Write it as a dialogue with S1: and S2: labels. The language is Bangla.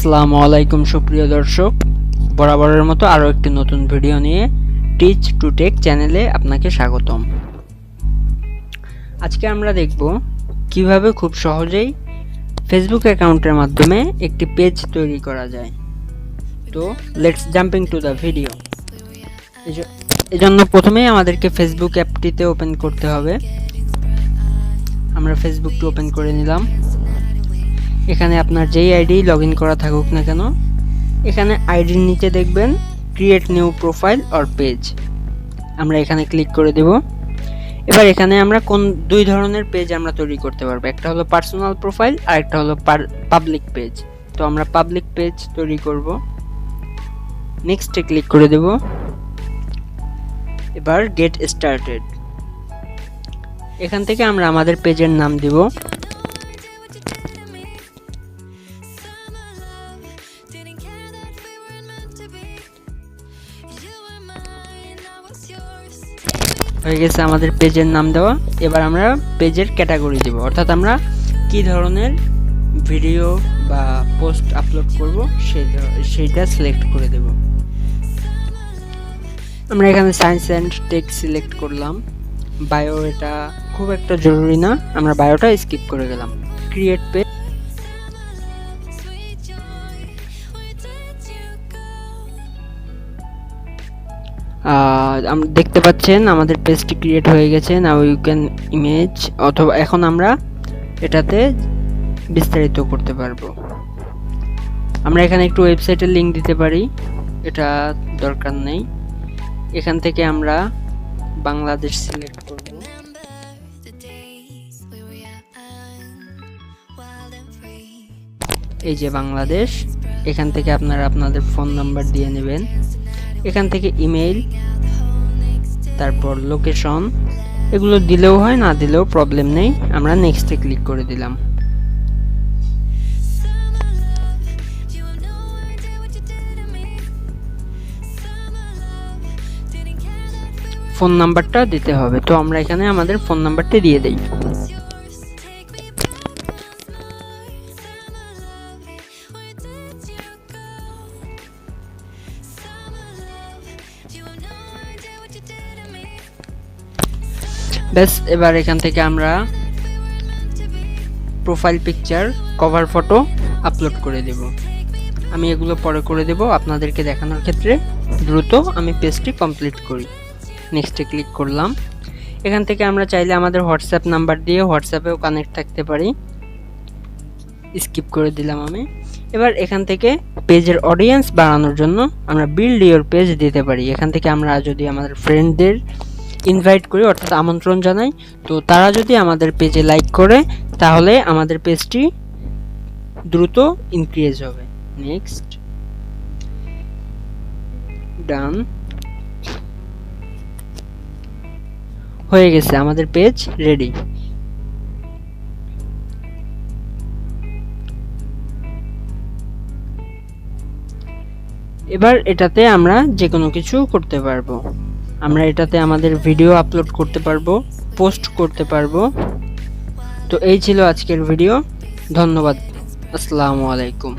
S1: আসসালামু আলাইকুম সুপ্রিয় দর্শক, বরাবরের মতো আরও একটি নতুন ভিডিও নিয়ে টিচ টু টেক চ্যানেলে আপনাকে স্বাগতম। আজকে আমরা দেখব কিভাবে খুব সহজেই ফেসবুক অ্যাকাউন্টের মাধ্যমে একটি পেজ তৈরি করা যায়। তো let's jumping to the video. এজন্য প্রথমেই আমাদেরকে ফেসবুক অ্যাপটিতে ওপেন করতে হবে। আমরা ফেসবুকটি ওপেন করে নিলাম। এখানে আপনার যেই আইডি লগইন করা থাকুক না কেন, এখানে আইডির নিচে দেখবেন create new profile or page. আমরা এখানে ক্লিক করে দেব। এবার এখানে আমরা কোন দুই ধরনের পেজ আমরা তৈরি করতে পারবো, একটা হলো পার্সোনাল প্রোফাইল আর একটা হলো পাবলিক পেজ। তো আমরা পাবলিক পেজ তৈরি করব। নেক্সটে ক্লিক করে দেব। এবার গেট স্টার্টেড। এখান থেকে আমরা আমাদের পেজের নাম দিব। হয়ে গেছে আমাদের পেজের নাম দেওয়া। এবার আমরা পেজের ক্যাটাগরি দেব, অর্থাৎ আমরা কি ধরনের ভিডিও বা পোস্ট আপলোড করব সেইটা সিলেক্ট করে দেব। আমরা এখানে সায়েন্স অ্যান্ড টেক সিলেক্ট করলাম। বায়ো এটা খুব একটা জরুরি না, আমরা বায়োটা স্কিপ করে গেলাম। Create page. আমরা দেখতে পাচ্ছেন আমাদের পেজটি ক্রিয়েট হয়ে গেছে। নাও ইউ ক্যান ইমেজ, অথবা এখন আমরা এটাতে বিস্তারিত করতে পারবো। আমরা এখানে একটু ওয়েবসাইটের লিংক দিতে পারি, এটা দরকার নেই। এখান থেকে আমরা বাংলাদেশ সিলেক্ট করব। এই যে বাংলাদেশ। এখান থেকে আপনারা আপনাদের ফোন নাম্বার দিয়ে নেবেন। এখান থেকে ইমেইল, তারপর লোকেশন, এগুলো দিলেও হয়, না দিলেও প্রবলেম নেই। আমরা নেক্সটে ক্লিক করে দিলাম। ফোন নাম্বারটা দিতে হবে, তো আমরা এখানে আমাদের ফোন নাম্বারটি দিয়ে দেই। ব্যাস, এবার এখান থেকে আমরা profile picture, cover photo upload করে দেব। আমি এগুলো পরে করে দেব আপনাদেরকে দেখানোর ক্ষেত্রে। দ্রুত আমি পেজটি কমপ্লিট করি। নেক্সটে ক্লিক করলাম। এখান থেকে আমরা চাইলে আমাদের হোয়াটসঅ্যাপ নাম্বার দিয়ে হোয়াটসঅ্যাপেও কানেক্ট থাকতে পারি, স্কিপ করে দিলাম আমি। এবার এখান থেকে পেজের অডিয়েন্স বাড়ানোর জন্য আমরা বিল্ড ইওর পেজ দিতে পারি। এখান থেকে আমরা যদি আমাদের ফ্রেন্ডদের ইনভাইট করি, অর্থাৎ আমন্ত্রণ জানাই, তো তারা যদি আমাদের পেজে লাইক করে তাহলে আমাদের পেজটি দ্রুত ইনক্রিজ হবে। নেক্সট, ডান। হয়ে গেছে, আমাদের পেজ রেডি। এবার এটাতে আমরা যে কোনো কিছু করতে পারবো। আমরা এটাতে আমাদের ভিডিও আপলোড করতে পারবো, পোস্ট করতে পারবো। তো এই ছিল আজকের ভিডিও। ধন্যবাদ। আসসালামু আলাইকুম।